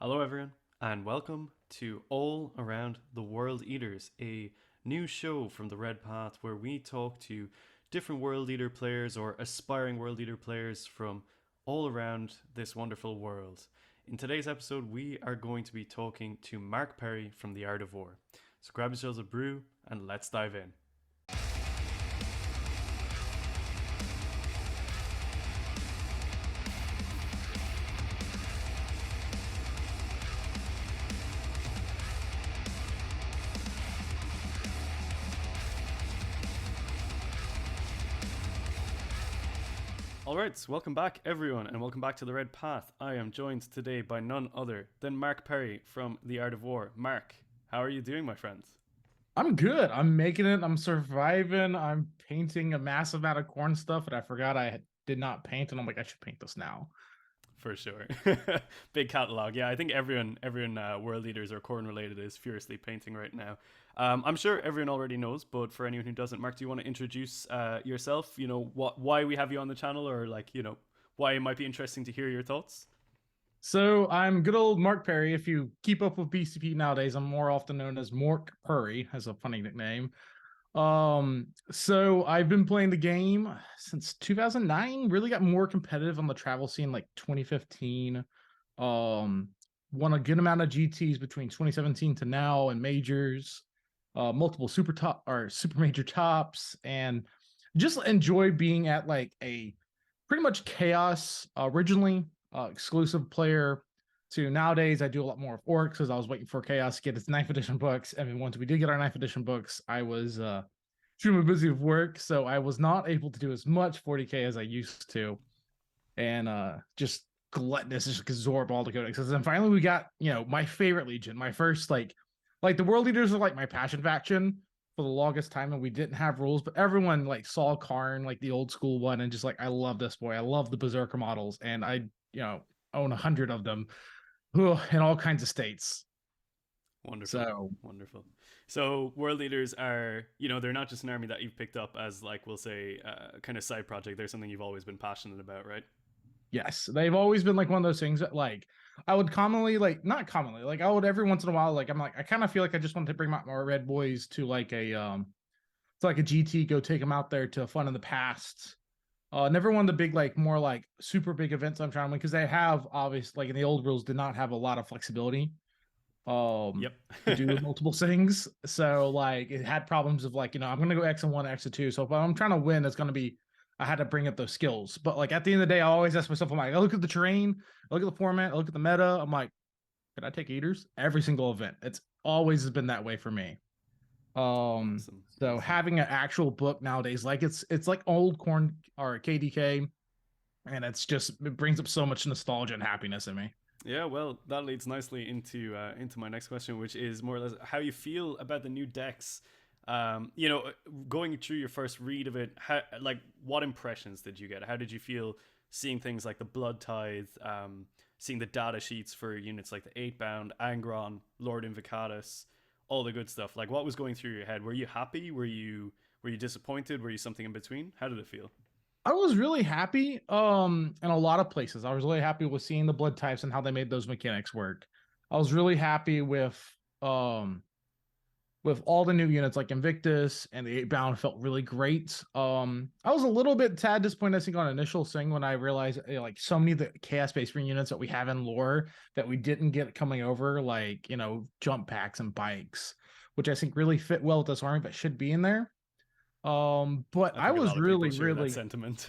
Hello, everyone, and welcome to All Around the World Eaters, a new show from the Red Path where we talk to different World Eater players or aspiring World Eater players from all around this wonderful world. In today's episode, we are going to be talking to Mark Perry from The Art of War. So grab yourselves a brew and let's dive in. All right, so welcome back, everyone, and welcome back to the Red Path. I am joined today by none other than Mark Perry from The Art of War. Mark, how are you doing, my friend? I'm good. I'm making it. I'm surviving. I'm painting a massive amount of corn stuff, and I forgot I did not paint, and I'm like, I should paint this now. For sure, big catalog. Yeah, I think everyone, world leaders or Khorne related is furiously painting right now. I'm sure everyone already knows, but for anyone who doesn't, Mark, do you want to introduce yourself? You know why we have you on the channel, or why it might be interesting to hear your thoughts. So I'm good old Mark Perry. If you keep up with BCP nowadays, I'm more often known as Mork Purry, as a funny nickname. So I've been playing the game since 2009. Really got more competitive on the travel scene like 2015. Um, Won a good amount of GTs between 2017 to now and majors, multiple super major tops, and just enjoy being at like a pretty much chaos originally exclusive player to nowadays. I do a lot more of orcs because I was waiting for chaos to get its ninth edition books, and then once we did get our ninth edition books, I was extremely busy with work, so I was not able to do as much 40k as I used to, and just gluttonous, just absorb all the codexes. And finally, we got my favorite legion, my first like the world leaders are like my passion faction for the longest time, and we didn't have rules, but everyone like saw Khorne, like the old school one, and just like I love this boy, I love the berserker models, and I own 100 of them in all kinds of states. Wonderful, So wonderful. So world leaders are, they're not just an army that you've picked up as like we'll say, kind of side project. They're something you've always been passionate about, right? yes, they've always been like one of those things that like I would commonly like not commonly like I would every once in a while like I'm like I kind of feel like I just want to bring my red boys to like a it's like a GT, go take them out there to fun in the past. Never one of the big like more like super big events I'm trying to win because they have obvious like in the old rules did not have a lot of flexibility Yep. to do multiple things. So like it had problems of like, I'm gonna go X and one, X and two. So if I'm trying to win, it's gonna be I had to bring up those skills. But like at the end of the day, I always ask myself, I'm like, I look at the terrain, I look at the format, I look at the meta, I'm like, can I take eaters? Every single event. It's always been that way for me. Awesome, So awesome. having an actual book nowadays, like it's like old Khorne or KDK, and it brings up so much nostalgia and happiness in me. Yeah, well, that leads nicely into my next question, which is more or less how you feel about the new decks. Going through your first read of it, what impressions did you get? How did you feel seeing things like the Blood Tithe, seeing the data sheets for units like the Eight Bound, Angron, Lord Invocatus, all the good stuff? Like, what was going through your head? Were you happy? Were you disappointed? Were you something in between? How did it feel? I was really happy in a lot of places. I was really happy with seeing the blood types and how they made those mechanics work. I was really happy um with all the new units like Invictus and the 8 bound felt really great. I was a little bit tad disappointed, I think, on initial thing when I realized like so many of the chaos based units that we have in lore that we didn't get coming over, like jump packs and bikes, which I think really fit well with this army but should be in there. But I I think a was lot of people really, share that really, sentiment.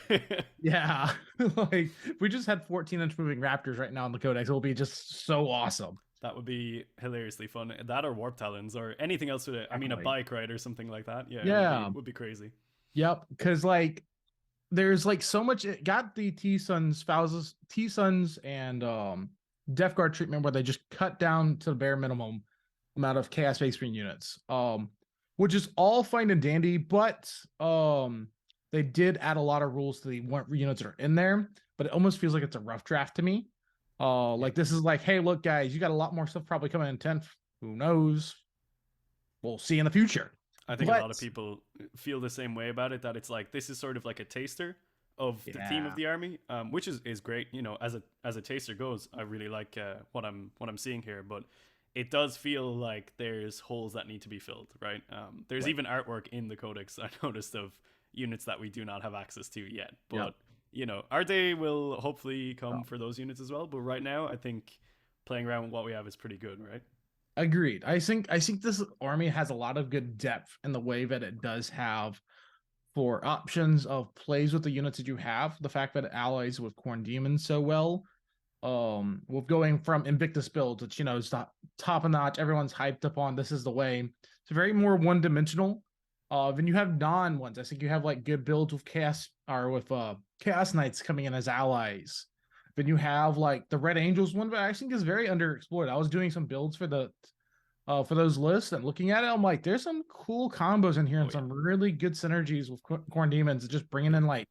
yeah, like if we just had 14-inch moving raptors right now in the codex, it will be just so awesome. That would be hilariously fun. That or warp talons or anything else with it. I mean, a Exactly. bike ride or something like that. Yeah, it would be Yeah. would be crazy. Yep. Because like there's like so much. It got the T Suns and Death Guard treatment where they just cut down to the bare minimum amount of chaos space marine units. Which is all fine and dandy, but they did add a lot of rules to the what units that are in there. But it almost feels like it's a rough draft to me. Yep. Like this is like, hey, look, guys, you got a lot more stuff probably coming in 10th. Who knows? We'll see in the future. I think a But lot of people feel the same way about it. That it's like this is sort of like a taster, of the theme of Yeah. the army, which is great. You know, as a taster goes, I really like what I'm seeing here, but it does feel like there's holes that need to be filled, right? There's Right. even artwork in the codex I noticed of units that we do not have access to yet, Yep. but you know, our day will hopefully come Oh, for those units as well. But right now, I think playing around with what we have is pretty good, right? agreed. I think this army has a lot of good depth in the way that it does have for options of plays with the units that you have. The fact that it allies with Khorne Demons so well, with going from Invictus builds, which is top of notch, everyone's hyped up on. This is the way. It's very more one dimensional. Then you have non ones. I think you have like good builds with Chaos or with Chaos Knights coming in as allies. Then you have like the Red Angels one, but I think is very underexplored. I was doing some builds for those lists and looking at it, I'm like, there's some cool combos in here Oh and yeah, some really good synergies with Corn Demons. Just bringing yeah. in like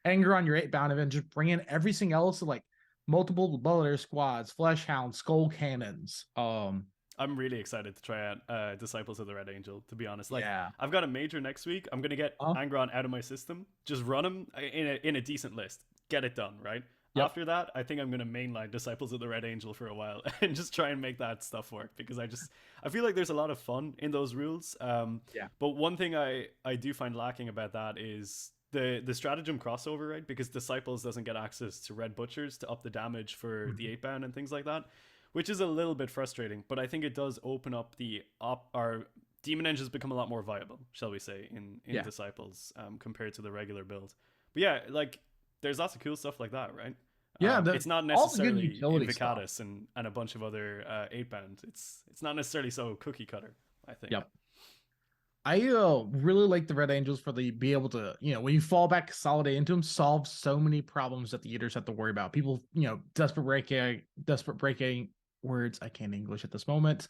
anger on your 8 bound event, just bring in everything else like multiple Bulliter squads, Flesh Hounds, Skull Cannons. I'm really excited to try out Disciples of the Red Angel. To be honest, like Yeah. I've got a major next week. I'm gonna get Oh, Angron out of my system. Just run him in a decent list. Get it done, right? yep. After that, I think I'm gonna mainline Disciples of the Red Angel for a while and just try and make that stuff work because I feel like there's a lot of fun in those rules. Yeah. But one thing I do find lacking about that is the stratagem crossover, right? Because Disciples doesn't get access to Red Butchers to up the damage for the Mhm. 8 bound and things like that, which is a little bit frustrating. But I think it does open up the our demon engines become a lot more viable, shall we say, in Yeah. Disciples compared to the regular build. But yeah, like there's lots of cool stuff like that, right? Yeah. It's not All the good necessarily utility stuff. Invocatus and a bunch of other 8 bound. It's not necessarily so cookie cutter, I think. Yep. I really like the Red Angels for the be able to, when you fall back consolidate into them, solve so many problems that the eaters have to worry about. People, desperate breaking words. I can't English at this moment.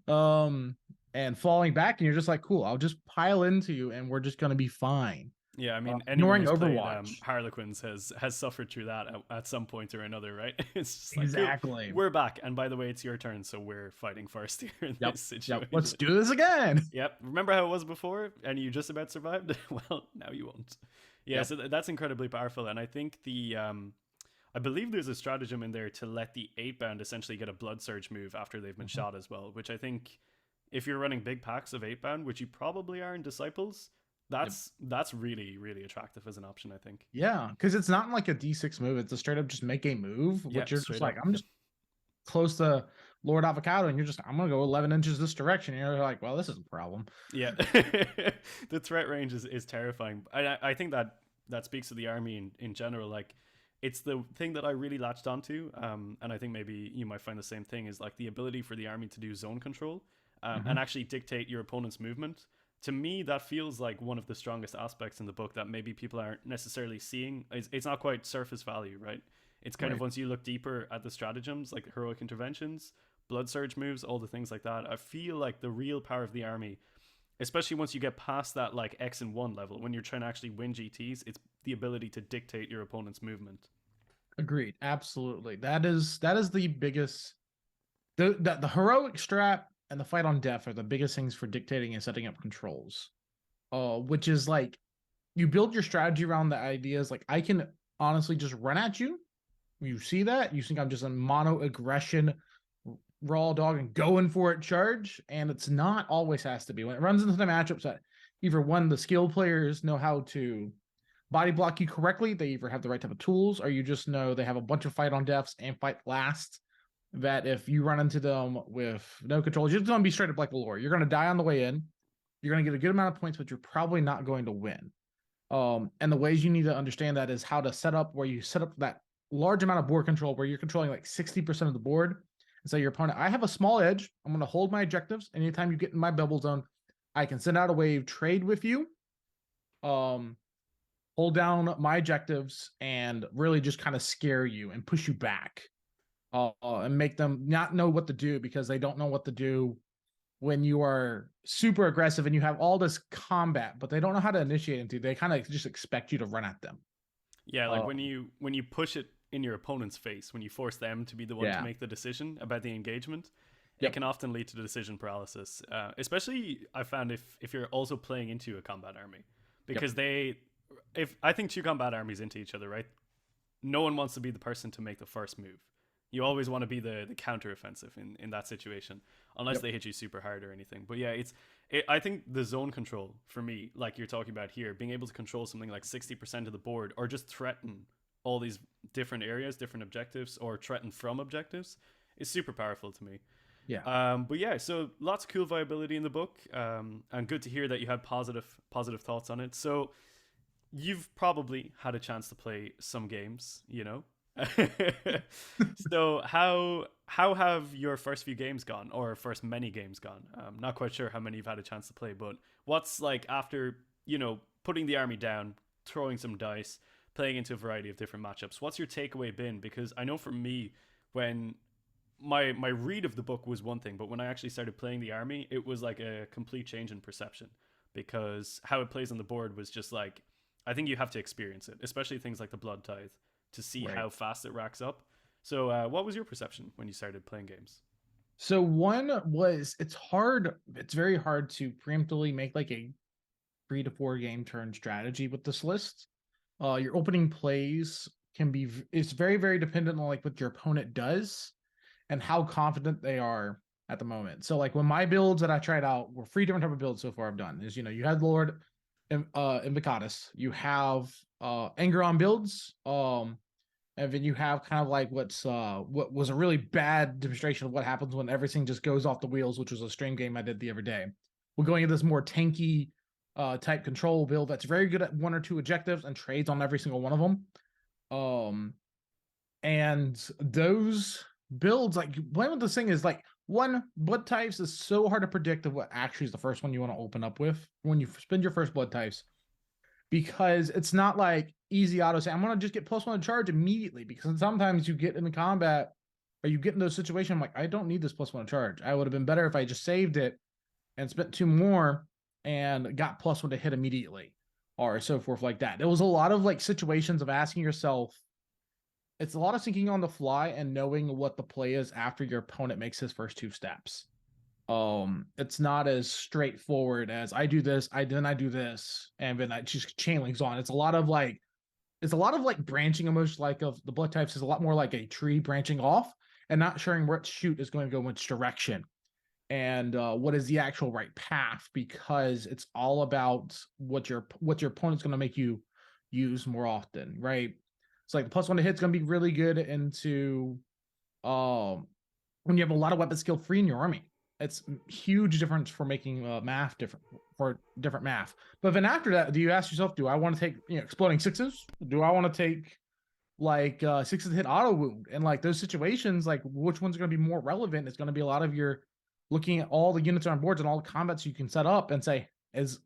And falling back, and you're just like, cool, I'll just pile into you and we're just gonna be fine. Yeah, I mean, anyone Ignoring who's played Overwatch. Harlequins has suffered through that at some point or another, right? It's just like, cool, Exactly. we're back, and by the way, it's your turn, so we're fighting first here in Yep. this Yep. Let's situation. do this again. Yep. Remember how it was before, and you just about survived? Well, now you won't. Yeah, Yep. so that's incredibly powerful, and I think I believe there's a stratagem in there to let the 8 bound essentially get a blood surge move after they've been Mhm. shot as well, which I think if you're running big packs of 8 bound, which you probably are in Disciples, Yep. that's really really attractive as an option. I think. Yeah, because it's not like a D6 move. It's a straight up just make a move, Yeah, which you're just straight like, up. I'm Yep. just close to Lord Avocado, and I'm gonna go 11 inches this direction. And you're like, well, this is a problem. Yeah, the threat range is terrifying. I think that speaks to the army in general. Like, it's the thing that I really latched onto. And I think maybe you might find the same thing is like the ability for the army to do zone control, Mhm. and actually dictate your opponent's movement. To me, that feels like one of the strongest aspects in the book that maybe people aren't necessarily seeing. It's not quite surface value, right? It's kind of Right. once you look deeper at the stratagems, like heroic interventions, blood surge moves, all the things like that. I feel like the real power of the army, especially once you get past that like X and 1 level, when you're trying to actually win GTs, it's the ability to dictate your opponent's movement. Agreed. Absolutely. That is the biggest the heroic strap and the fight on death are the biggest things for dictating and setting up controls. Which is like you build your strategy around the ideas like I can honestly just run at you. You see that? You think I'm just a mono aggression raw dog and going for it charge, and it's not always has to be. When it runs into the matchups that either one, the skill players know how to body block you correctly, they either have the right type of tools, or you just know they have a bunch of fight on deaths and fight last. That if you run into them with no controls, you're just gonna be straight up like Valor. You're gonna die on the way in. You're gonna get a good amount of points, but you're probably not going to win. And the ways you need to understand that is how to set up where you set up that large amount of board control where you're controlling like 60% of the board. And so your opponent, I have a small edge. I'm going to hold my objectives. Anytime you get in my bubble zone, I can send out a wave, trade with you, um, hold down my objectives, and really just kind of scare you and push you back, and make them not know what to do because they don't know what to do when you are super aggressive and you have all this combat, but they don't know how to initiate into. They kind of just expect you to run at them. Yeah, like Uh, when you push it in your opponent's face, when you force them to be the one to yeah. make the decision about the engagement, it Yep. can often lead to decision paralysis. Especially I found if you're also playing into a combat army, Yep. because they if I think two combat armies into each other, right? No one wants to be the person to make the first move. You always want to be the counter offensive in that situation, unless Yep. they hit you super hard or anything. But yeah, I think the zone control for me, like you're talking about here, being able to control something like 60% of the board, or just threaten all these different areas, different objectives, or threaten from objectives, is super powerful to me. Yeah. But yeah, so lots of cool viability in the book, and good to hear that you had positive thoughts on it. So you've probably had a chance to play some games, you know. So how have your first few games gone, or first many games gone? Not quite sure how many you've had a chance to play, but what's like after putting the army down, throwing some dice, playing into a variety of different matchups. What's your takeaway been? Because I know for me, when my read of the book was one thing, but when I actually started playing the army, it was like a complete change in perception, because how it plays on the board was just like, I think you have to experience it, especially things like the Blood Tithe, to see Right. how fast it racks up. So, what was your perception when you started playing games? So one was it's very hard to preemptively make like a 3 to 4 game turn strategy with this list. Your opening plays can be it's very, very dependent on like what your opponent does and how confident they are at the moment. So like when my builds that I tried out were 3 different type of builds so far I've done is you had Lord Invocatus, you have Anger on builds, and then you have kind of like what was a really bad demonstration of what happens when everything just goes off the wheels, which was a stream game I did the other day. We're going into this more tanky type control build that's very good at 1 or 2 objectives and trades on every single one of them. And those builds, like one of the thing is like one blood types is so hard to predict of what actually is the first one you want to open up with when you spend your first blood types, because it's not like easy auto say I'm gonna just get +1 to charge immediately, because sometimes you get in the combat or you get in those situations I'm like, I don't need this +1 to charge. I would have been better if I just saved it and spent 2 more and got +1 to hit immediately, or so forth like that. There was a lot of like situations of asking yourself, it's a lot of thinking on the fly and knowing what the play is after your opponent makes his first 2 steps. It's not as straightforward as I do this, I do this, and then I just chain links on. It's a lot of like branching, almost like of the blood types is a lot more like a tree branching off and not sharing what shoot is going to go in which direction and what is the actual right path, because it's all about what your opponent's going to make you use more often, right? It's like the +1 to hit's going to be really good into um when you have a lot of weapon skill free in your army. It's huge difference for making math different for different math. But then after that, do you ask yourself, do I want to take exploding sixes? Do I want to take like sixes hit auto wound? And like those situations, like which one's going to be more relevant? It's going to be a lot of your looking at all the units on boards and all the combats you can set up and say, is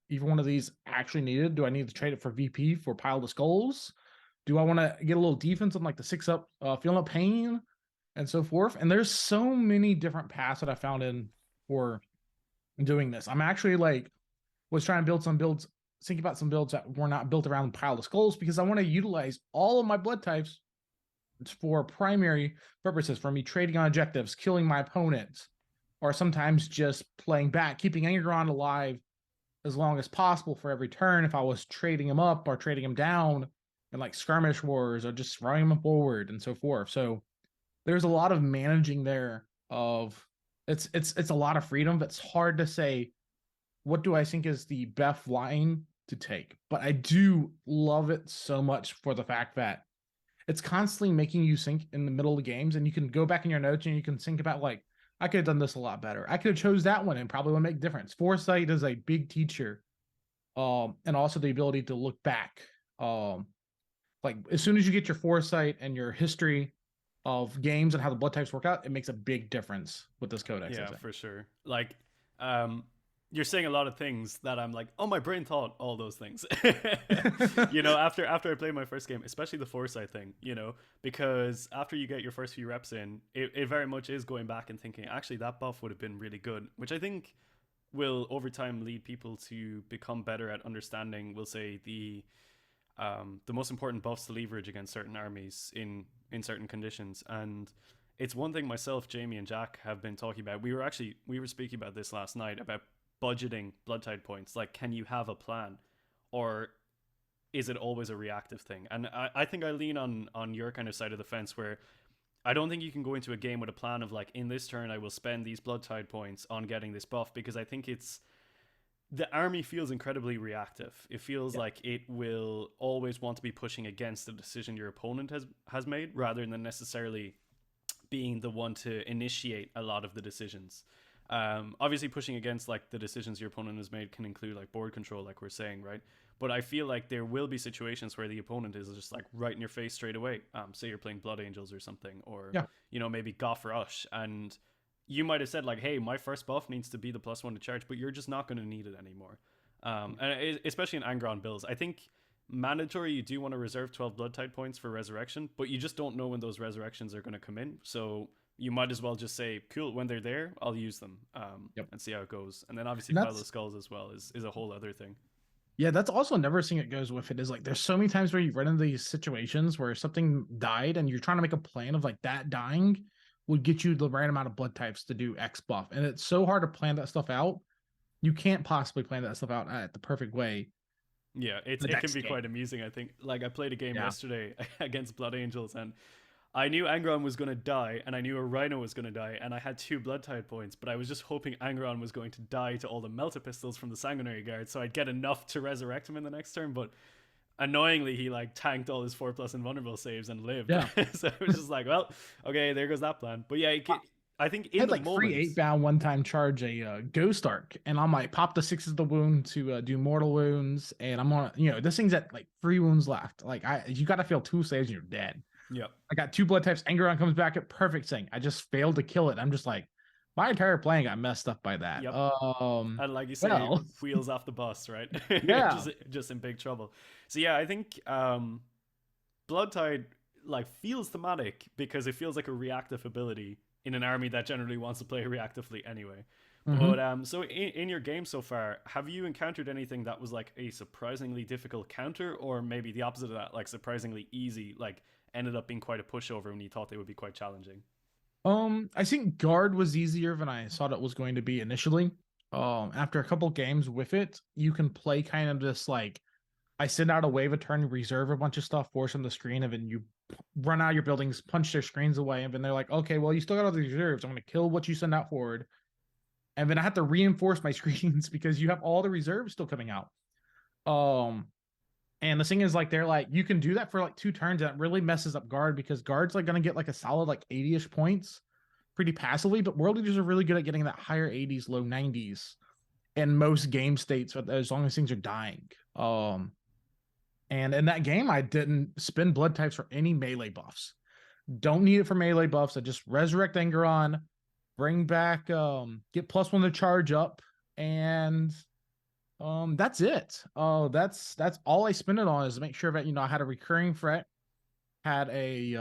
even one of these actually needed? Do I need to trade it for VP for pile of skulls? Do I want to get a little defense on like the 6-up feeling up pain and so forth? And there's so many different paths that I found in for doing this. I'm actually like was trying to build some builds, think about some builds that were not built around pile of skulls, because I want to utilize all of my blood types for primary purposes, for me trading on objectives, killing my opponents, or sometimes just playing back, keeping Angron alive as long as possible for every turn if I was trading him up or trading him down in like skirmish wars, or just throwing him forward and so forth. So there's a lot of managing there of it's a lot of freedom, but it's hard to say what do I think is the best line to take. But I do love it so much for the fact that it's constantly making you think in the middle of the games, and you can go back in your notes and you can think about like, I could have done this a lot better. I could have chose that one and probably would make a difference. Foresight is a big teacher. And also the ability to look back. Like as soon as you get your foresight and your history of games and how the blood types work out, it makes a big difference with this codex. Yeah, for sure. Like, you're saying a lot of things that I'm like, oh, my brain thought all those things. After I played my first game, especially the foresight thing, because after you get your first few reps in, it very much is going back and thinking, actually, that buff would have been really good, which I think will over time lead people to become better at understanding, we'll say, the most important buffs to leverage against certain armies in certain conditions. And it's one thing myself, Jamie, and Jack have been talking about. We were speaking about this last night about budgeting blood tide points. Like, can you have a plan, or is it always a reactive thing? And I think I lean on your kind of side of the fence where I don't think you can go into a game with a plan of like, in this turn I will spend these blood tide points on getting this buff, because I think it's the army feels incredibly reactive. It feels Yeah. like it will always want to be pushing against the decision your opponent has made, rather than necessarily being the one to initiate a lot of the decisions. Obviously, pushing against like the decisions your opponent has made can include like board control, like we're saying, right? But I feel like there will be situations where the opponent is just like right in your face straight away. Say you're playing Blood Angels or something, or Yeah. maybe Goth Rush, and you might have said like, "Hey, my first buff needs to be the +1 to charge," but you're just not going to need it anymore. And especially in Angron builds, I think mandatory you do want to reserve 12 blood tide points for resurrection, but you just don't know when those resurrections are going to come in, so you might as well just say, cool, when they're there I'll use them, Yep. and see how it goes. And then obviously And pile of that's skulls as well is a whole other thing. yeah, that's also another thing that goes with it is like there's so many times where you run into these situations where something died and you're trying to make a plan of like that dying would get you the right amount of blood types to do X buff. And it's so hard to plan that stuff out. You can't possibly plan that stuff out at the perfect way. Yeah, The it can next be game. quite amusing. I think, like, I played a game Yeah. yesterday against Blood Angels, and I knew Angron was going to die, and I knew a Rhino was going to die, and I had 2 blood tide points, but I was just hoping Angron was going to die to all the melta pistols from the Sanguinary Guard, so I'd get enough to resurrect him in the next turn. But annoyingly, he like tanked all his 4+ invulnerable saves and lived. Yeah. So it was just like, well, okay, there goes that plan. But yeah, I think I in had the like free moment, 8 bound one time charge a ghost arc, and I'm like pop the 6 of the wound to do mortal wounds, and I'm on this thing's at like 3 wounds left. Like you got to fail 2 saves and you're dead. yeah, I got 2 blood types. Angron comes back at perfect thing. I just failed to kill it. I'm just like, my entire plan got messed up by that. yep. And like you say, Well, wheels off the bus, right? yeah, just in big trouble. So yeah, I think Blood Tide like feels thematic because it feels like a reactive ability in an army that generally wants to play reactively anyway. But hmm so in your game so far, have you encountered anything that was like a surprisingly difficult counter, or maybe the opposite of that, like surprisingly easy, like ended up being quite a pushover when you thought they would be quite challenging? I think guard was easier than I thought it was going to be initially. After a couple games with it, you can play kind of this like I send out a wave of turn, reserve a bunch of stuff, force them to screen, and then you run out of your buildings, punch their screens away, and then they're like, okay, well, you still got all the reserves. I'm going to kill what you send out forward. And then I have to reinforce my screens because you have all the reserves still coming out. Um, and the thing is, like, they're like, you can do that for like 2 turns. That really messes up guard because guard's like going to get like a solid like 80-ish points pretty passively, but world leaders are really good at getting that higher 80s, low 90s in most game states as long as things are dying. And in that game, I didn't spend blood types for any melee buffs. Don't need it for melee buffs. I just resurrect Angeron, bring back, get +1 to charge up, and that's it. That's all I spend it on is to make sure that I had a recurring threat, had a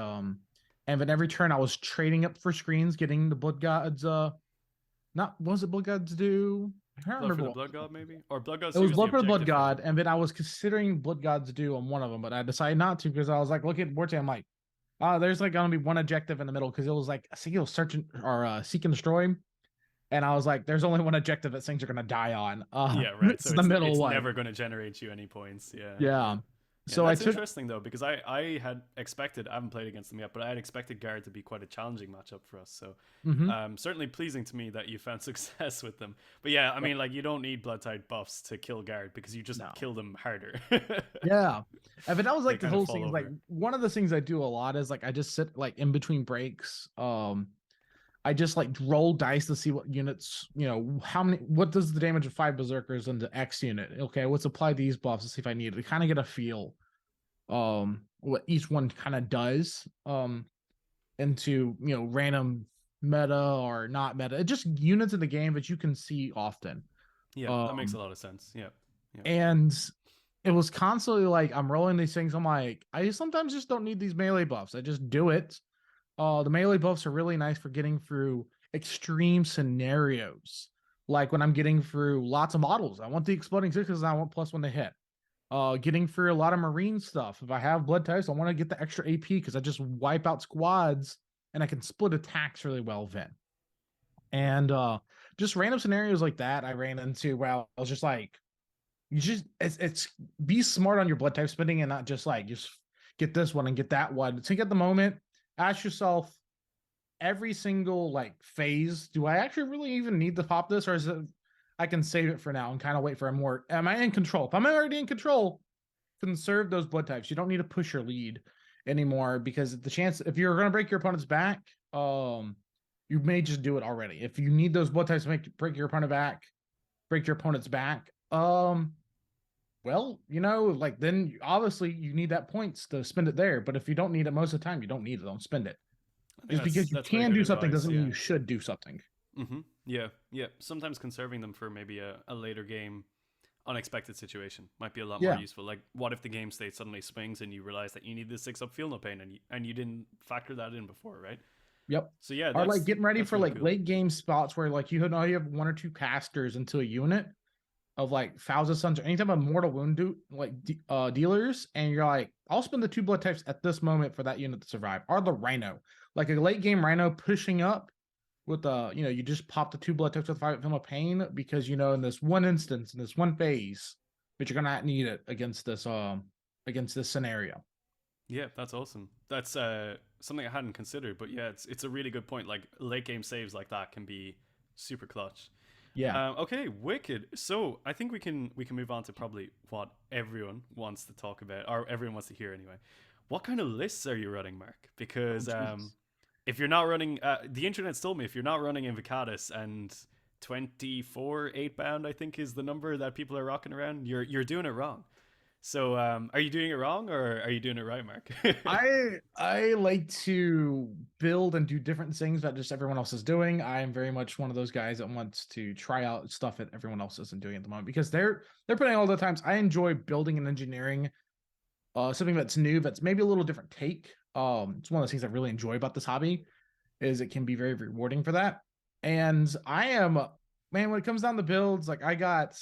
and then every turn I was trading up for screens, getting the blood gods. Not was it blood gods do? I can't Blood for remember the what Blood God, maybe, or Blood God it was. was the Blood for the Blood objective God, one. and then I was considering Blood God's do on one of them, but I decided not to because I was like, look at board. I'm like, there's like gonna be one objective in the middle because it was like I think it was search or seek and destroy, and I was like, there's only one objective that things are gonna die on. Yeah, right. It's So the middle it's one. never going to generate you any points. Yeah, yeah. Yeah. Yeah, So I that's took. interesting though, because I had expected, I haven't played against them yet, but I had expected Guard to be quite a challenging matchup for us. So Mhm. certainly pleasing to me that you found success with them. But yeah, I Yep. mean, like, you don't need Blood Tide buffs to kill Guard because you just No. kill them harder. Yeah. And but that was They like the kind of whole fall thing. Is like over. one of the things I do a lot is like I just sit like in between breaks. I just like roll dice to see what units, how many, what does the damage of 5 berserkers into X unit? Okay, let's apply these buffs to see if I need it. To kind of get a feel what each one kind of does into random meta or not meta. Just units in the game that you can see often. Yeah, that makes a Um lot of sense. Yeah, yeah, and it was constantly like I'm rolling these things. I'm like, I sometimes just don't need these melee buffs. I just do it. The melee buffs are really nice for getting through extreme scenarios. Like when I'm getting through lots of models. I want the exploding sixes and I want +1 to hit. Getting through a lot of marine stuff. If I have blood types, I want to get the extra AP because I just wipe out squads and I can split attacks really well then. And just random scenarios like that I ran into where I was just like, You just it's be smart on your blood type spending and not just like just get this one and get that one. Think at the moment, ask yourself every single like phase, do I actually really even need to pop this, or is it I can save it for now and kind of wait for a more am I in control? If I'm already in control, conserve those blood types. You don't need to push your lead anymore because the chance if you're gonna break your opponent's back, you may just do it already. If you need those blood types to break your opponent back, break your opponent's back, well, like then obviously you need that points to spend it there. But if you don't need it most of the time, you don't need it. Don't spend it. I think Just because you that's very can good do something advice. doesn't mean Yeah. you should do something. Yeah. Yeah. Sometimes conserving them for maybe a later game unexpected situation might be a lot more Yeah. useful. Like, what if the game state suddenly swings and you realize that you need the 6 up feel no pain and you didn't factor that in before, right? Yep. So yeah, Or like getting ready that's for really like cool. late game spots where like you know you have one or two casters into a unit of like Fauza Sons or any type of mortal wound dealers, and you're like, I'll spend the two blood types at this moment for that unit to survive. Or the Rhino, like a late game Rhino pushing up with you just pop the two blood types with 5 film of pain because in this one instance, in this one phase, but you're gonna need it against this scenario. Yeah, that's awesome. That's something I hadn't considered, but yeah, it's a really good point. Like, late game saves like that can be super clutch. Yeah. Okay, wicked. So I think we can move on to probably what everyone wants to talk about, or everyone wants to hear anyway. What kind of lists are you running, Mark? Oh Because Jesus. if you're not running, the internet's told me if you're not running Invocatus and 24 8 bound, I think is the number that people are rocking around. You're doing it wrong. So are you doing it wrong or are you doing it right, Mark? I like to build and do different things that just everyone else is doing. I am very much one of those guys that wants to try out stuff that everyone else isn't doing at the moment because they're putting all the times. I enjoy building and engineering something that's new, that's maybe a little different take. It's one of the things I really enjoy about this hobby is it can be very rewarding for that. And I am man, when it comes down to builds, like I got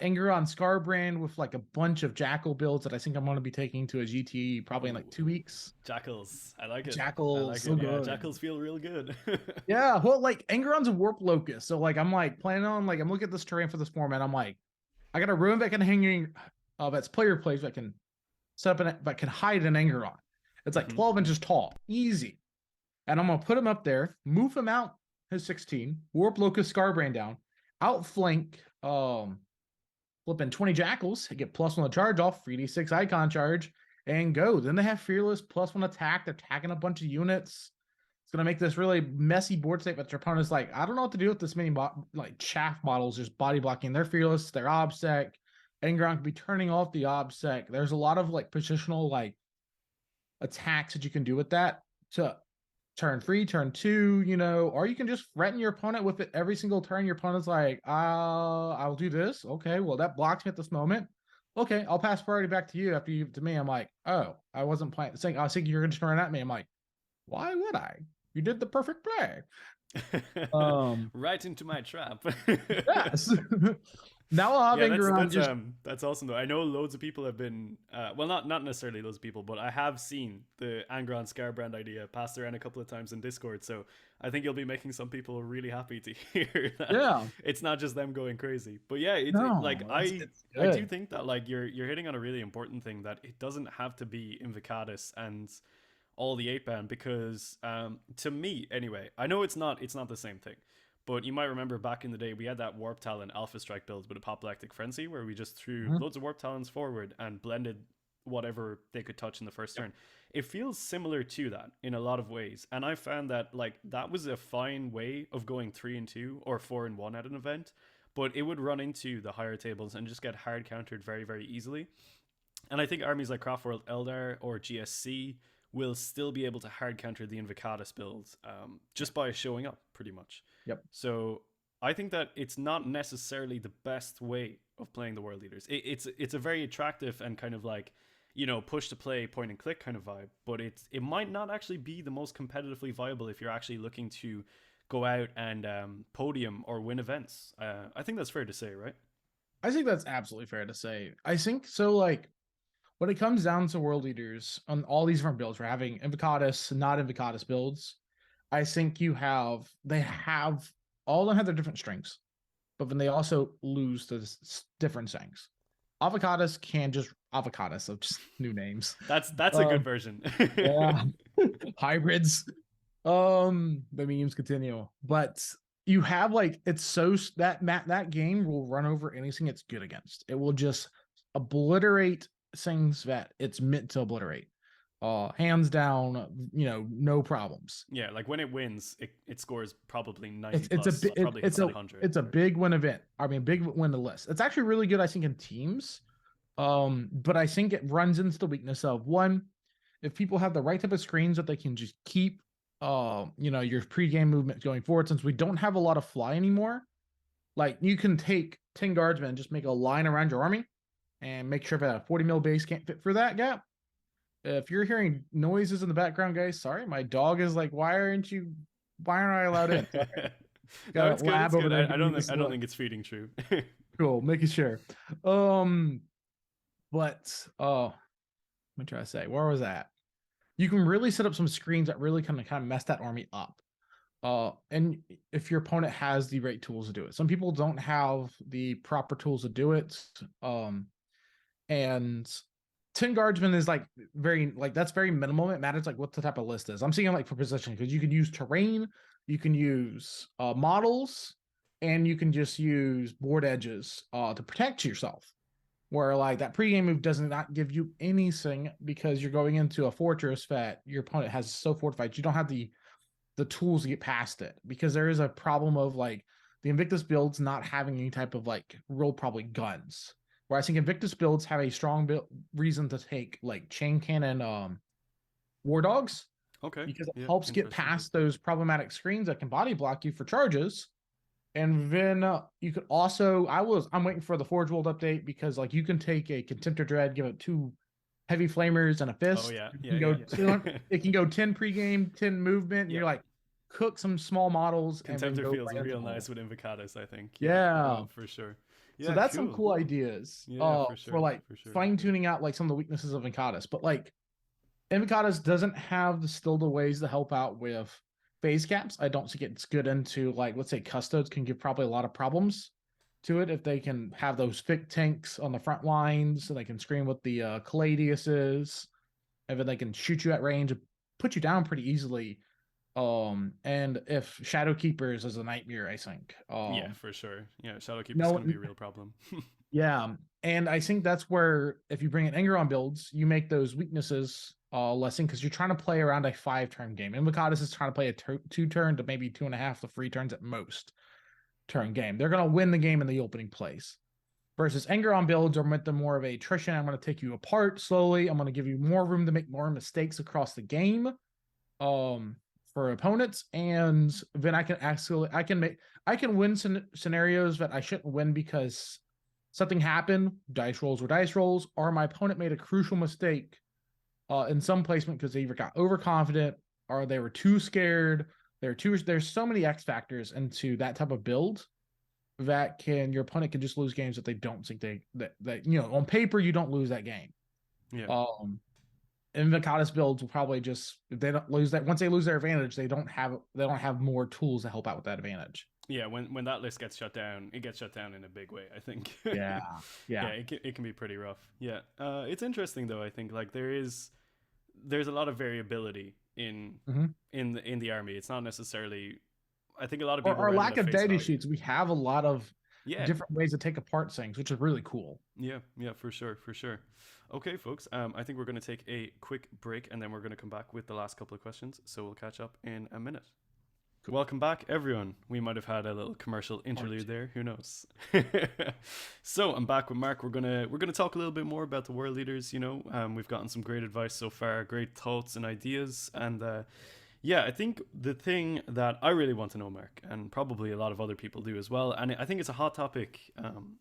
Anger on Scarbrand with like a bunch of Jackal builds that I think I'm going to be taking to a GT probably in like Ooh, 2 weeks. Jackals. I like it. I Jackal, like so it. Yeah, good. jackals feel real good. Yeah, well, like Angeron's a warp locust, so like I'm like planning on like I'm looking at this terrain for this format. I'm like, I got a room that can hang that's player plays that can set up that can hide an Angeron. It's like hmm 12 inches tall, easy. And I'm gonna put him up there, move him out his 16, warp locust Scarbrand down, outflank flipping 20 jackals, get plus one charge off, 3d6 icon charge, and go. Then they have fearless plus one attack. They're attacking a bunch of units. It's gonna make this really messy board state, but your opponent's like, I don't know what to do with this many like chaff models just body blocking. They're fearless, they're obsec. Engron can be turning off the obsec. There's a lot of like positional like attacks that you can do with that to turn 3, turn 2, or you can just threaten your opponent with it every single turn. Your opponent's like, I'll do this. Okay, well, that blocks me at this moment. Okay, I'll pass priority back to you after you give it to me. I'm like, oh, I wasn't playing. Saying, I was thinking you're just running at me. I'm like, why would I? You did the perfect play. Um, right into my trap. yes. Now I'll have Yeah, anger on just that's awesome though. I know loads of people have been well, not necessarily loads of people, but I have seen the Angron Scarbrand idea passed around a couple of times in Discord. So I think you'll be making some people really happy to hear that yeah. it's not just them going crazy. But yeah, like No, it's I do good. think that like you're hitting on a really important thing, that it doesn't have to be Invocatus and all the 8 band, because to me anyway, I know it's not the same thing. But you might remember back in the day, we had that Warp Talon Alpha Strike build with Apoplectic Frenzy, where we just threw Mhm. loads of Warp Talons forward and blended whatever they could touch in the first Yep. turn. It feels similar to that in a lot of ways. And I found that like that was a fine way of going 3-2 or 4-1 at an event, but it would run into the higher tables and just get hard countered very, very easily. And I think armies like Craftworld Eldar or GSC will still be able to hard counter the Invocatus builds just by showing up, pretty much. Yep. So I think that it's not necessarily the best way of playing the World Leaders. It's a very attractive and kind of like, push to play, point and click kind of vibe, but it might not actually be the most competitively viable if you're actually looking to go out and podium or win events. I think that's fair to say, right? I think that's absolutely fair to say. I think so. Like when it comes down to world leaders on all these different builds, we're having Invocatus, not Invocatus builds. I think they have all of them have their different strengths. but then they also lose to different things. Avocados can just avocados, so just new names. That's a good Um, version. yeah, hybrids. The memes continue, but you have like it's so that game will run over anything it's good against. It will just obliterate things that it's meant to obliterate. Hands down, no problems. Yeah, like when it wins, it scores probably 90 It's a plus, probably hits that 100. it's a big win event. I mean, big win to list. It's actually really good, I think, in teams. But I think it runs into the weakness of one, if people have the right type of screens that they can just keep your pre-game movement going forward, since we don't have a lot of fly anymore. Like you can take 10 guardsmen and just make a line around your army and make sure that a 40 mil base can't fit through that gap. If you're hearing noises in the background, guys, sorry, my dog is like, why aren't I allowed in? Sorry. No, Got it's a good. lab It's over good. there. I don't think it's feeding true. Cool, making sure. Um, but let me try to say, where was that? You can really set up some screens that really kind of mess that army up. And if your opponent has the right tools to do it, some people don't have the proper tools to do it. And 10 guardsmen is like that's very minimal. It matters like what the type of list is. I'm seeing like for position because you can use terrain, you can use models, and you can just use board edges to protect yourself. Where like that pregame move does not give you anything because you're going into a fortress that your opponent has so fortified. You don't have the tools to get past it because there is a problem of like the Invictus builds not having any type of like real probably guns. Where I think Invictus builds have a strong reason to take like chain cannon war dogs Okay. because it Yeah. helps get Interesting. past those problematic screens that can body block you for charges. And then you could also, I'm waiting for the Forge World update because like you can take a Contemptor Dread, give it 2 heavy flamers and a Oh fist. yeah. It Yeah. can go Yeah. it can go 10 pregame, 10 movement, and Yeah. you're like cook some small models and then Contemptor go feels right into real the nice hole. with Invocatus, I think. Yeah. Yeah. No, for sure. So Yeah. that's some Cool. cool ideas Yeah. For for sure. like For sure. fine tuning out like some of the weaknesses of Invocatus. But like Invocatus doesn't have the ways to help out with phase caps. I don't think it's good into like let's say custodes can give probably a lot of problems to it if they can have those thick tanks on the front lines so they can screen with the Caladiuses, and then they can shoot you at range and put you down pretty easily. And if Shadow Keepers is a nightmare, I think. Yeah, for sure. Yeah, Shadowkeeper's No, gonna be a real problem. yeah, and I think that's where if you bring in Engeron builds, you make those weaknesses lessen because you're trying to play around a 5-turn game. Invocatus is trying to play a 2-turn to maybe 2.5 to 3 turns at most turn game. They're going to win the game in the opening place. Versus Engeron builds are meant to more of a attrition. I'm going to take you apart slowly. I'm going to give you more room to make more mistakes across the game for opponents, and then I can win scenarios that I shouldn't win because something happened, dice rolls were dice rolls, or my opponent made a crucial mistake in some placement because they either got overconfident or they were too scared. There's so many X factors into that type of build that your opponent can just lose games that they don't think that on paper you don't lose that game. Yeah. Invocatus builds will probably just if they don't lose that once they lose their advantage, they don't have more tools to help out with that advantage. Yeah, when that list gets shut down, it gets shut down in a big way, I think. Yeah. Yeah, it can be pretty rough. Yeah. It's interesting though, I think like there's a lot of variability in Mhm. in the army. It's not necessarily I think a lot of Or people our run it lack at of face data value. sheets, we have a lot of Yeah. different ways to take apart things, which is really cool. Yeah, yeah, for sure, for sure. Okay, folks. I think we're going to take a quick break and then we're going to come back with the last couple of questions. So we'll catch up in a minute. Welcome back, everyone. We might have had a little commercial interlude there. Who knows? So I'm back with Mark. We're gonna talk a little bit more about the world leaders. We've gotten some great advice so far, great thoughts and ideas, and yeah, I think the thing that I really want to know, Mark, and probably a lot of other people do as well, and I think it's a hot topic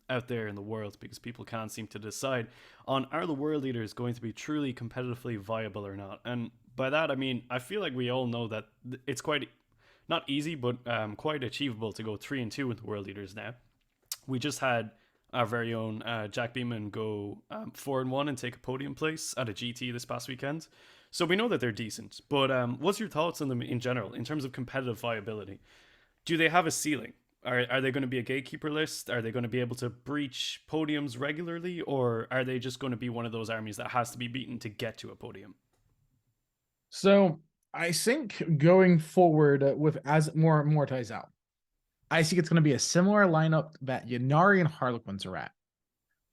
out there in the world because people can't seem to decide on are the world leaders going to be truly competitively viable or not. And by that I mean I feel like we all know that it's quite not easy, but quite achievable to go 3-2 with the world leaders now. We just had our very own Jack Beeman go 4-1 and take a podium place at a GT this past weekend. So we know that they're decent. But what's your thoughts on them in general in terms of competitive viability? Do they have a ceiling? Are they going to be a gatekeeper list? Are they going to be able to breach podiums regularly, or are they just going to be one of those armies that has to be beaten to get to a podium? So I think going forward with as more ties out, I think it's going to be a similar lineup that Yanari and Harlequins are at,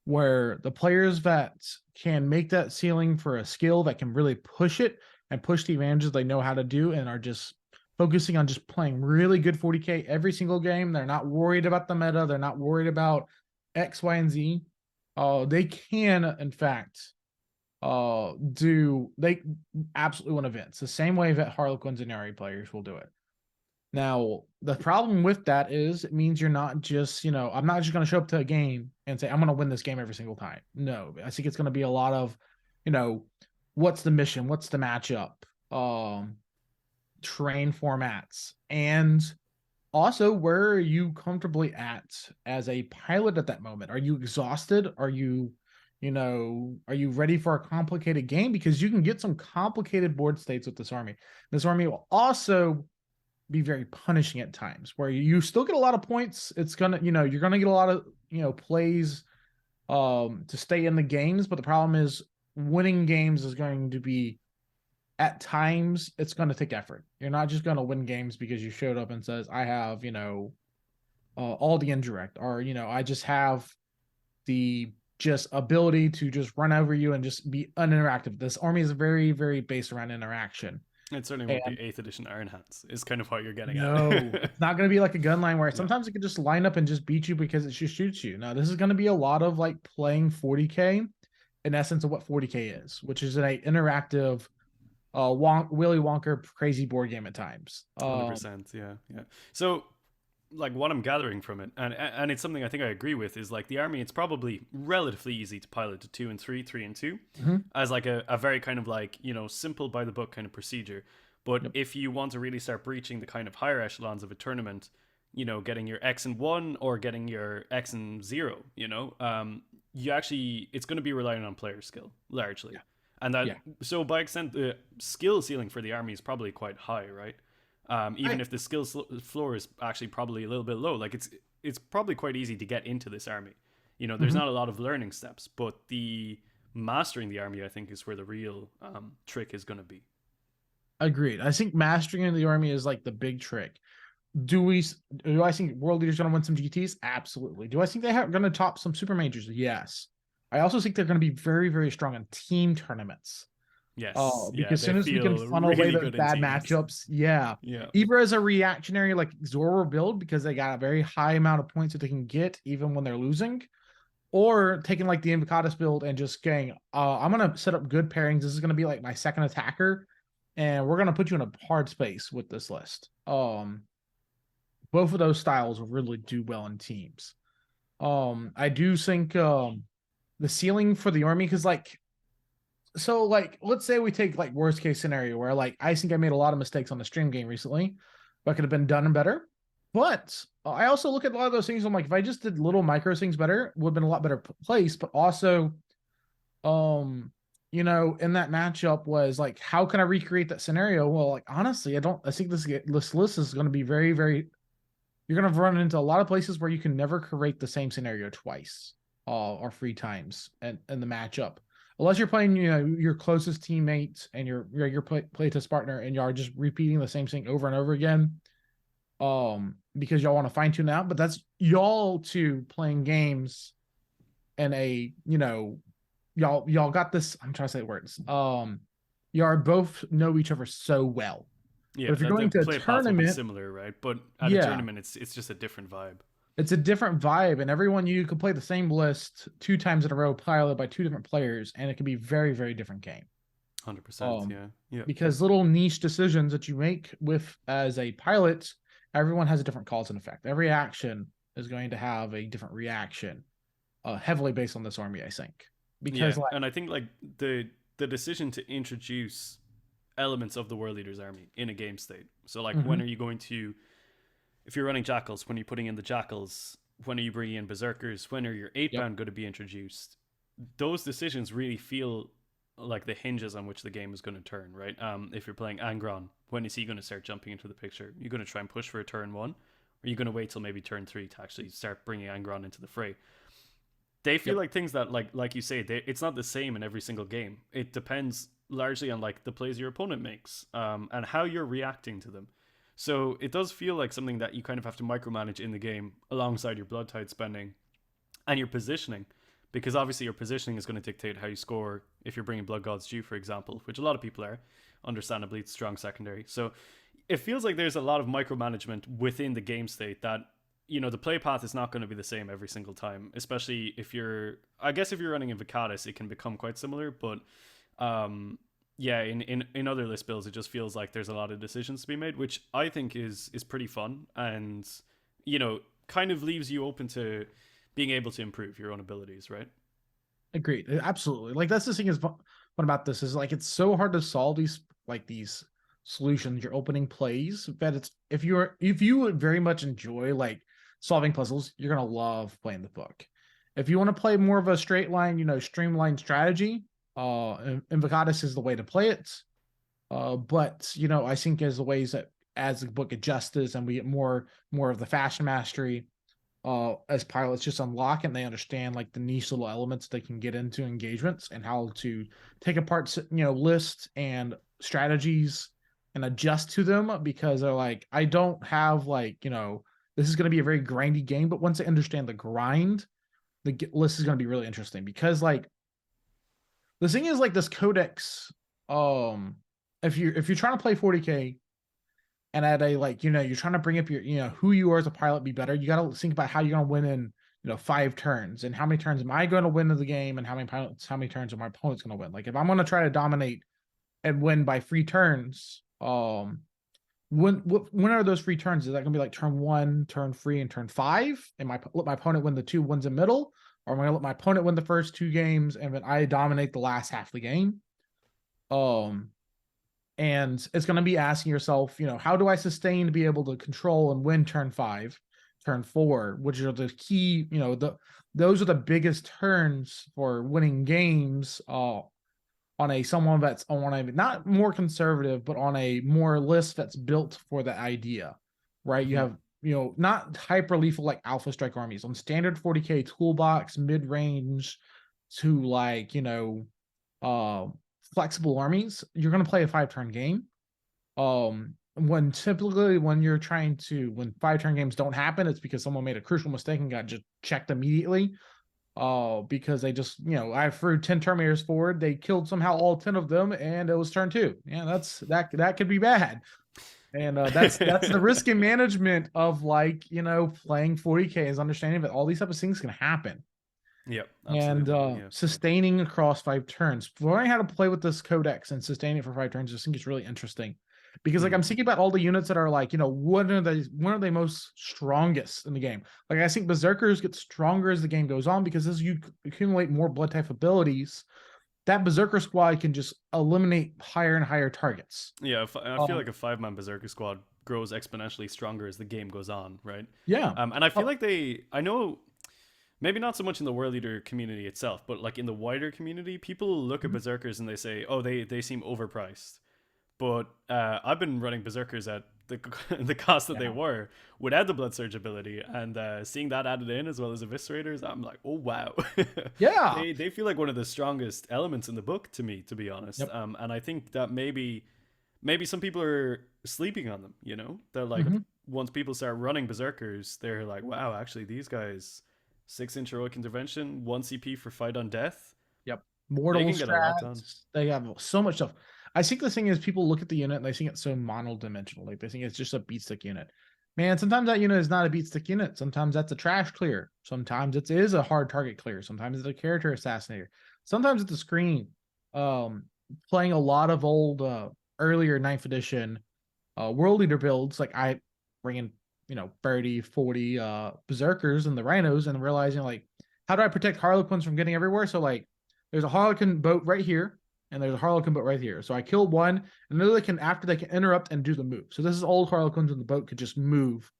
where the players that can make that ceiling for a skill that can really push it and push the advantages they know how to do and are just focusing on just playing really good 40k every single game. They're not worried about the meta. They're not worried about X, Y, and Z. They can, in fact, they absolutely win events the same way that Harlequins and Yari players will do it. Now, the problem with that is it means you're not just, I'm not just going to show up to a game and say, I'm going to win this game every single time. No, I think it's going to be a lot of, what's the mission? What's the matchup? Train formats. And also, where are you comfortably at as a pilot at that moment? Are you exhausted? Are you ready for a complicated game? Because you can get some complicated board states with this army. This army will also be very punishing at times where you still get a lot of points. It's gonna, you're gonna get a lot of, plays to stay in the games, but the problem is winning games is going to be at times it's going to take effort. You're not just going to win games because you showed up and says, I have, all the indirect, or, I just have the just ability to just run over you and just be uninteractive. This army is very, very based around interaction. It certainly won't be 8th edition Iron Hands, is kind of what you're getting No, at. it's not going to be like a gun line where No. sometimes it could just line up and just beat you because it just shoots you. No, this is going to be a lot of like playing 40k in essence of what 40k is, which is an interactive Willy Wonka crazy board game at times. 100%, yeah, yeah. So, like, what I'm gathering from it, and it's something I think I agree with, is like the army. It's probably relatively easy to pilot to 2 and 3, 3 and 2, as like a very kind of like simple by the book kind of procedure. But if you want to really start breaching the kind of higher echelons of a tournament, getting your X and 1 or getting your X and 0, you actually it's going to be relying on player skill largely. And that, so by extent, the skill ceiling for the army is probably quite high, right? Even if the skill floor is actually probably a little bit low, like it's probably quite easy to get into this army. There's not a lot of learning steps, but the mastering the army, I think, is where the real trick is going to be. Agreed. I think mastering the army is like the big trick. Do I think World Leaders going to win some GTs? Absolutely. Do I think they're going to top some super majors? Yes. I also think they're going to be very, very strong in team tournaments. Yes. Because as soon as we can funnel away those bad matchups, either as a reactionary like Zoro build because they got a very high amount of points that they can get even when they're losing, or taking like the Invocatus build and just saying, I'm going to set up good pairings. This is going to be like my second attacker, and we're going to put you in a hard space with this list. Both of those styles will really do well in teams. I do think the ceiling for the army, because let's say we take like worst case scenario where like I think I made a lot of mistakes on the stream game recently, but could have been done better. But I also look at a lot of those things. I'm like, if I just did little micro things better, would have been a lot better place. But also, in that matchup was like, how can I recreate that scenario? Well, like honestly, I think this list is going to be very, very. You're going to run into a lot of places where you can never create the same scenario twice, or 3 times in the matchup. Unless you're playing, your closest teammate and your playtest partner, and y'all are just repeating the same thing over and over again, because y'all want to fine tune out. But that's y'all two playing games, and y'all got this. I'm trying to say words. Y'all both know each other so well. Yeah, but if you're going to a tournament, similar, right? But at a tournament, it's just a different vibe. It's a different vibe, and everyone you can play the same list 2 times in a row, piloted by 2 different players, and it can be very, very different game. 100%, yeah. Because little niche decisions that you make with as a pilot, everyone has a different cause and effect. Every action is going to have a different reaction, heavily based on this army, I think. Because and I think like the decision to introduce elements of the World Leaders army in a game state. So like, when are you going to? If you're running Jackals, when are you putting in the Jackals? When are you bringing in Berserkers? When are your 8-bound going to be introduced? Those decisions really feel like the hinges on which the game is going to turn, right? If you're playing Angron, when is he going to start jumping into the picture? You're going to try and push for a turn 1, are you going to wait till maybe turn 3 to actually start bringing Angron into the fray? They feel Yep. like things that like you say, it's not the same in every single game. It depends largely on like the plays your opponent makes, and how you're reacting to them. So it does feel like something that you kind of have to micromanage in the game alongside your blood tide spending and your positioning, because obviously your positioning is going to dictate how you score if you're bringing Blood Gods Due, for example, which a lot of people are. Understandably, it's strong secondary. So it feels like there's a lot of micromanagement within the game state that, the play path is not going to be the same every single time, especially if you're, I guess if you're running Invocatus, it can become quite similar, but yeah, in other list builds, it just feels like there's a lot of decisions to be made, which I think is pretty fun, and kind of leaves you open to being able to improve your own abilities, right? Agreed. Absolutely. Like that's the thing is fun about this is like it's so hard to solve these solutions, your opening plays, that it's if you would very much enjoy like solving puzzles, you're gonna love playing the book. If you want to play more of a straight line, streamlined strategy, Invocatus is the way to play it. But I think as the ways that as the book adjusts and we get more of the fashion mastery, as pilots just unlock and they understand like the niche little elements they can get into engagements and how to take apart lists and strategies and adjust to them, because they're like, I don't have like this is going to be a very grindy game, but once they understand the grind, the list is going to be really interesting, because like the thing is like this codex, if you're trying to play 40k and at a like you're trying to bring up your who you are as a pilot be better, you got to think about how you're going to win in 5 turns, and how many turns am I going to win in the game, and how many turns are my opponent's going to win. Like if I'm going to try to dominate and win by 3 turns, when are those 3 turns? Is that going to be like turn 1, turn 3, and turn 5? Am I let my opponent win the 2 ones in the middle, or am I going to let my opponent win the first 2 games and then I dominate the last half of the game? And it's going to be asking yourself, how do I sustain to be able to control and win turn 5, turn 4, which are the key, those are the biggest turns for winning games, on a someone that's on a not more conservative, but on a more list that's built for the idea, right? You have, not hyper lethal like Alpha Strike armies on standard 40k toolbox, mid range to like, flexible armies. You're going to play a 5-turn game. When 5-turn games don't happen, it's because someone made a crucial mistake and got just checked immediately. Because they just, I threw 10 Terminators forward, they killed somehow all 10 of them, and it was turn 2. Yeah, that could be bad. And that's the risk in management of like, playing 40k, is understanding that all these type of things can happen. Yep, absolutely. And yeah. Sustaining across 5 turns. Learning how to play with this codex and sustaining it for 5 turns, I just think it's really interesting. Because like I'm thinking about all the units that are like, one are they most strongest in the game. Like I think Berserkers get stronger as the game goes on, because as you accumulate more blood type abilities, that Berserker squad can just eliminate higher and higher targets. Yeah, I feel like a 5-man Berserker squad grows exponentially stronger as the game goes on, right? Yeah. And I feel like I know, maybe not so much in the World Eater community itself, but like in the wider community, people look at Berserkers and they say, oh, they seem overpriced. But I've been running Berserkers at the cost that they were without the Blood Surge ability, and seeing that added in as well as Eviscerators, I'm like, oh wow. Yeah. They feel like one of the strongest elements in the book to me, to be honest. Yep. And I think that maybe some people are sleeping on them, They're like, once people start running Berserkers, they're like, wow, actually these guys, 6-inch heroic intervention, 1 CP for fight on death. Yep. Mortal strats. They have so much stuff. I think the thing is, people look at the unit and they think it's so monodimensional. Like they think it's just a beat stick unit. Man, sometimes that unit is not a beat stick unit. Sometimes that's a trash clear. Sometimes it is a hard target clear. Sometimes it's a character assassinator. Sometimes it's a screen. Playing a lot of old, earlier 9th edition World Leader builds, like I bring in, 30, 40 Berserkers and the Rhinos, and realizing like, how do I protect Harlequins from getting everywhere? So like, there's a Harlequin boat right here, and there's a Harlequin boat right here. So I killed one, and then they can interrupt and do the move. So this is old Harlequins, and the boat could just move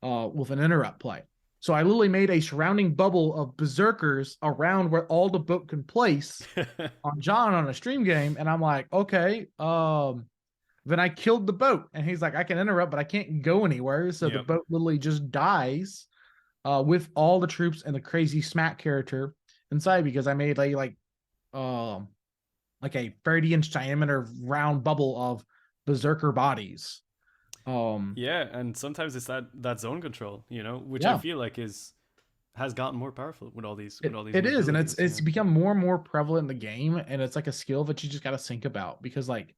with an interrupt play. So I literally made a surrounding bubble of Berserkers around where all the boat can place on John on a stream game. And I'm like, okay, then Then I killed the boat, and he's like, I can interrupt, but I can't go anywhere. So the Yep. boat literally just dies with all the troops and the crazy smack character inside because I made like a 30-inch diameter round bubble of berserker bodies. Um, Yeah, and sometimes it's that zone control, you know, which I yeah, feel like is has gotten more powerful with all these it new is, and abilities. it's Yeah. become more and more prevalent in the game, and it's like a skill that you just got to think about because like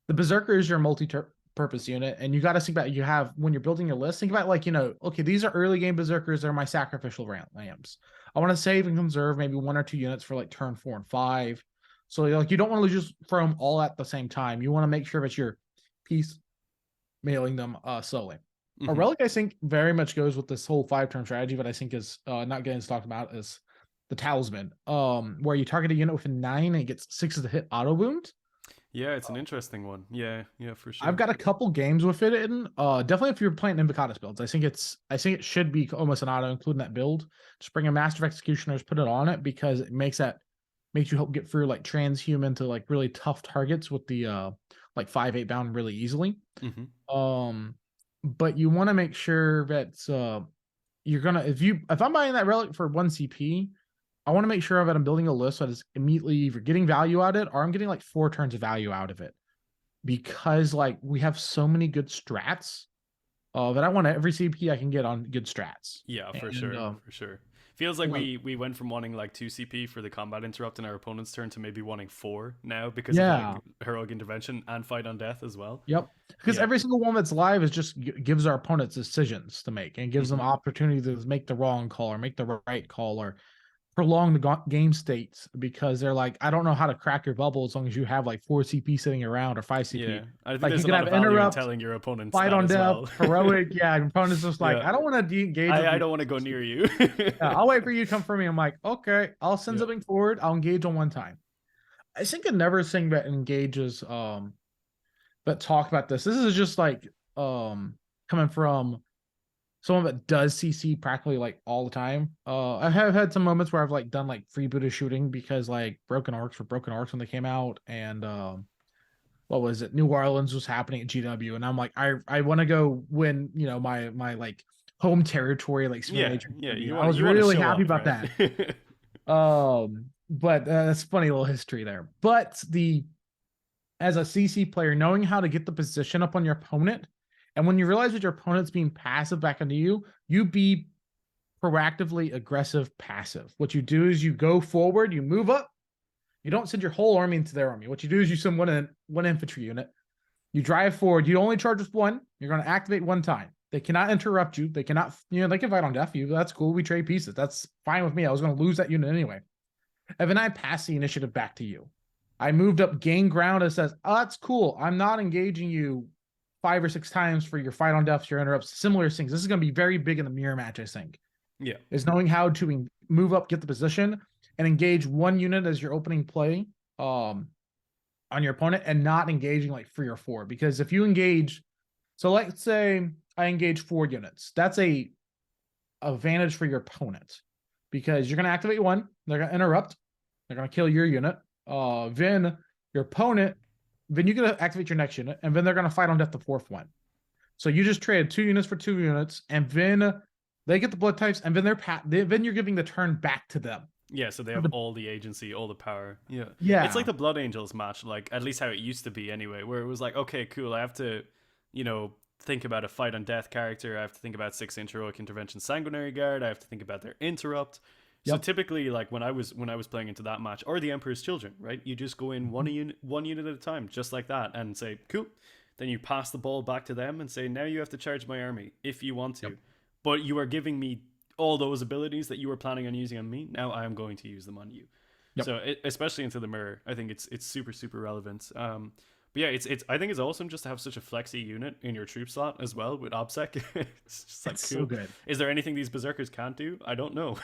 the berserker is your multi-purpose unit, and you got to think about you have when you're building your list. Think about like okay, these are early game berserkers. They're my sacrificial lambs. I want to save and conserve maybe 1 or 2 units for like turn 4 and 5. So like you don't want to just throw them all at the same time. You want to make sure that you're piece mailing them slowly. A Hmm. relic, I think, very much goes with this whole 5-turn strategy, but I think is not getting talked about is the talisman, where you target a unit within 9 and it gets 6 of the hit auto wound. Yeah, it's an interesting one. Yeah, yeah, for I've sure. got a couple games with it in. Definitely if you're playing Invocatus builds, I think it should be almost an auto, including that build. Just bring a Master of Executioners, put it on it because it makes you help get through like transhuman to like really tough targets with the like 5/8 bound really easily. Hmm. Um, but you want to make sure that you're gonna if I'm buying that relic for 1 CP, I want to make sure that I'm building a list that is immediately either getting value out of it or I'm getting like 4 turns of value out of it because like we have so many good strats that I want every CP I can get on good strats. Yeah, for And sure, for sure. Feels like you know, we went from wanting like 2 CP for the combat interrupt in our opponent's turn to maybe wanting 4 now because of like yeah, heroic intervention and fight on death as well. yep. Because Yeah. every single one that's live is just gives our opponents decisions to make and gives them Hmm. opportunity to make the wrong call or make the right call or prolong the game states because they're like, I don't know how to crack your bubble as long as you have like 4 CP sitting around or 5 CP. Yeah, I think Like you there's a can lot have of value in interrupt, telling your opponents fight that on as death, well. heroic. Yeah, and opponent's just like, Yeah, I don't want to de-engage with I you. don't want to go near you. I'll wait for you to come for me. I'm like, okay, I'll send Yeah. something forward. I'll engage on one time. I think another thing that engages that talk about this. This is just like coming from someone that does CC practically like all the time. I have had some moments where I've like done like freebooted shooting because like broken arcs were broken arcs when they came out, and what was it? New Orleans was happening at GW, and I'm like, I want to go win, my like home territory, like Yeah, simulation. yeah. I was You want to really show happy up, about right? that. But that's funny little history there. But the as a CC player, knowing how to get the position up on your opponent, and when you realize that your opponent's being passive back into you, you be proactively aggressive passive. What you do is you go forward, you move up, you don't send your whole army into their army. What you do is you send one infantry unit, you drive forward, you only charge with one, you're going to activate one time. They cannot interrupt you. They cannot, they can fight on death you. That's cool. We trade pieces. That's fine with me. I was going to lose that unit anyway. And then I pass the initiative back to you. I moved up, gain ground. It says, oh, that's cool. I'm not engaging you 5 or 6 times for your fight on death, your interrupts, similar things. This is going to be very big in the mirror match, I think. Yeah. Is knowing how to move up, get the position, and engage one unit as your opening play on your opponent and not engaging like 3 or 4. Because if you engage, so let's say I engage 4 units, that's a advantage for your opponent because you're going to activate one, they're going to interrupt, they're going to kill your unit. Then your opponent, then you get to activate your next unit, and then they're going to fight on death the 4th one. So you just traded 2 units for 2 units, and then they get the blood types, and then then you're giving the turn back to them. Yeah, so they have all the agency, all the power. Yeah. It's like Yeah. the Blood Angels match, like at least how it used to be anyway, where it was like, okay, cool, I have to, think about a fight on death character, I have to think about 6-inch heroic intervention sanguinary guard, I have to think about their interrupt. So Yep. typically, like when I was playing into that match, or the Emperor's Children, right? You just go in one unit at a time, just like that, and say, cool. Then you pass the ball back to them and say, now you have to charge my army if you want to. Yep. But you are giving me all those abilities that you were planning on using on me. Now I am going to use them on you. Yep. So especially into the mirror, I think it's super relevant. But yeah, it's I think it's awesome just to have such a flexy unit in your troop slot as well with OBSEC. It's just like It's cool. so good. Is there anything these berserkers can't do? I don't know.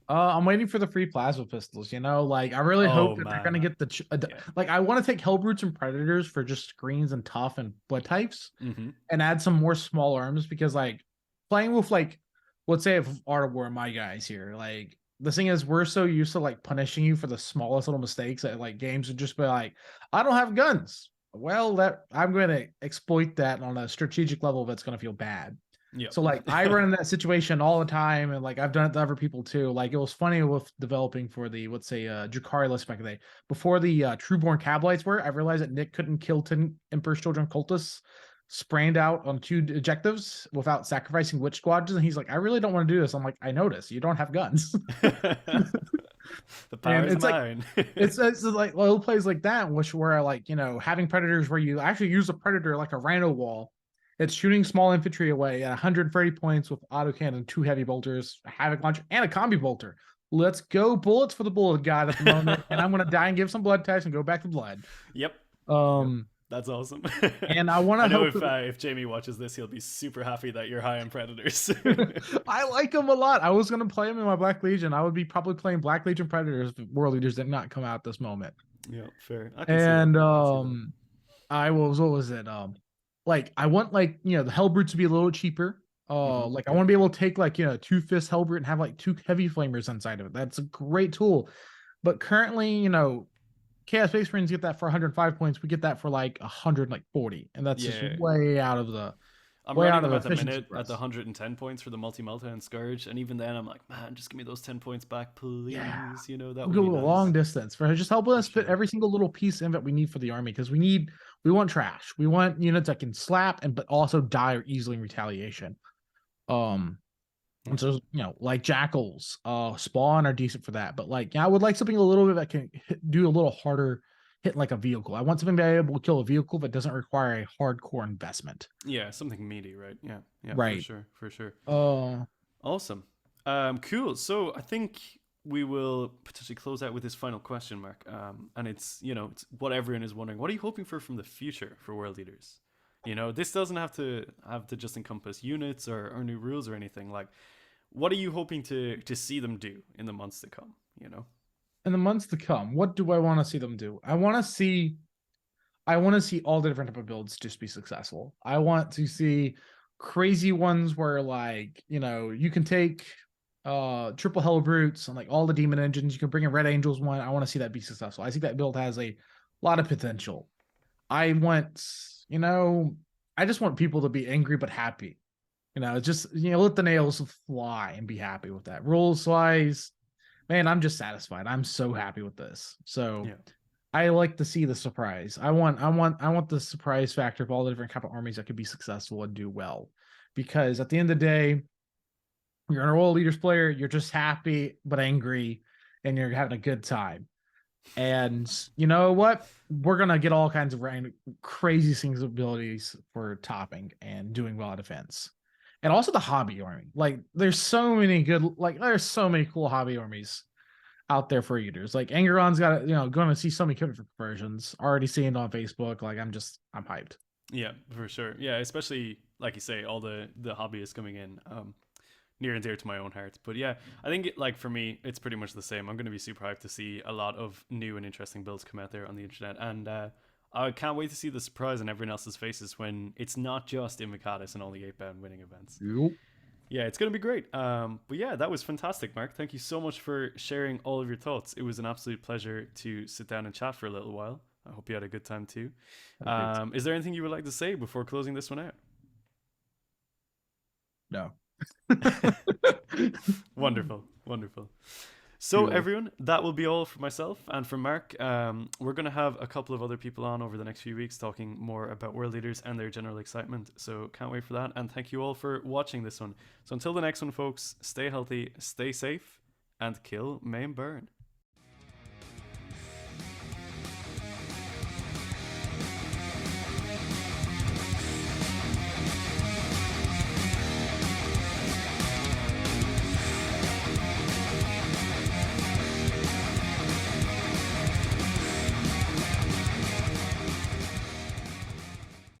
I'm waiting for the free plasma pistols. Like I really Oh hope that they're gonna man, get the yeah. like. I want to take Hellbrutes and Predators for just screens and tough and blood types, Mm-hmm. and add some more small arms because like playing with like, let's say if Art of War, my guys here, like the thing is we're so used to like punishing you for the smallest little mistakes that like games would just be like, I don't have guns. well, that I'm going to exploit that on a strategic level that's going to feel bad. Yep. So like I run in that situation all the time, and like I've done it to other people too. Like it was funny with developing for the, let's say, Drakari list back in the day. Before the Trueborn Kabylites were, I realized that Nick couldn't kill 10 Emperor's Children cultists sprayed out on 2 objectives without sacrificing witch squadrons. And he's like, I really don't want to do this. I'm like, I noticed you don't have guns. The power And is it's like mine. it's like little plays like that, which where like, having predators where you actually use a predator like a rhino wall. It's shooting small infantry away at 130 points with autocannon, 2 heavy bolters, a havoc launcher, and a combi bolter. Let's go bullets for the bullet god at the moment, and I'm gonna die and give some blood tests and go back to blood. Yep. Yep. Um, That's awesome. and I want I to know hope that if Jamie watches this, he'll be super happy that you're high on predators. I like him a lot. I was gonna play him in my Black Legion. I would be probably playing Black Legion Predators if World Leaders did not come out at this moment. Yeah, fair. I can see that. And I can see that. I was what was it? Like I want like the Hellbrute to be a little cheaper. Like I Yep. want to be able to take like 2 fist Hellbrute and have like 2 heavy flamers inside of it. That's a great tool. But currently, Chaos Space Marines get that for 105 points. We get that for like 140, and that's just Yeah. I'm way running out of them the at the efficiency minute for at the us. 110 points for the multi-multi and Scourge, and even then I'm like, man, just give me those 10 points back, Yeah, please. That we'll would go be a long nice. distance for just helping For us fit sure. every single little piece in that we need for the army because we want trash. We want units that can slap and but also die easily in retaliation. Um, and Yeah. so like jackals, spawn are decent for that. But like, yeah, I would like something a little bit that can do a little harder hit like a vehicle. I want something to be able to kill a vehicle that doesn't require a hardcore investment. Yeah, something meaty, right? Yeah. Yeah, for Right. sure. For sure. Uh, Awesome. Cool. So I think we will potentially close out with this final question, Mark. And it's what everyone is wondering. What are you hoping for from the future for World Leaders? This doesn't have to just encompass units or new rules or anything. Like, what are you hoping to see them do in the months to come? in the months to come, what do I want to see them do? I want to see all the different type of builds just be successful. I want to see crazy ones where like, you can take triple hell brutes and like all the demon engines. You can bring in red angels one. I want to see that be successful. I think that build has a lot of potential. I want, you know, I just want people to be angry but happy. Just let the nails fly and be happy with that. Rules wise, man, I'm just satisfied. I'm so happy with this. So Yeah. I like to see the surprise. I want the surprise factor of all the different type of armies that could be successful and do well. Because at the end of the day, you're an World Leaders player, you're just happy but angry, and you're having a good time. And you know what? We're gonna get all kinds of crazy things abilities for topping and doing well at defense. And also the hobby army. Like there's so many cool hobby armies out there for eaters. Like Angeron's got going to see so many different versions. Already seeing it on Facebook. Like I'm hyped. Yeah, for sure. Yeah, especially like you say, all the hobbyists coming in, near and dear to my own heart. But yeah, I think like for me, it's pretty much the same. I'm going to be super hyped to see a lot of new and interesting builds come out there on the internet, and I can't wait to see the surprise on everyone else's faces when it's not just Invocatus and all the 8-bound winning events. Yep. Yeah, it's going to be great. But yeah, that was fantastic, Mark. Thank you so much for sharing all of your thoughts. It was an absolute pleasure to sit down and chat for a little while. I hope you had a good time too. Is there anything you would like to say before closing this one out? No. Wonderful, wonderful. So, Cool. everyone, that will be all for myself and for Mark. We're going to have a couple of other people on over the next few weeks talking more about World Leaders and their general excitement. So, can't wait for that. And thank you all for watching this one. So, until the next one, folks, stay healthy, stay safe, and kill, maim, burn.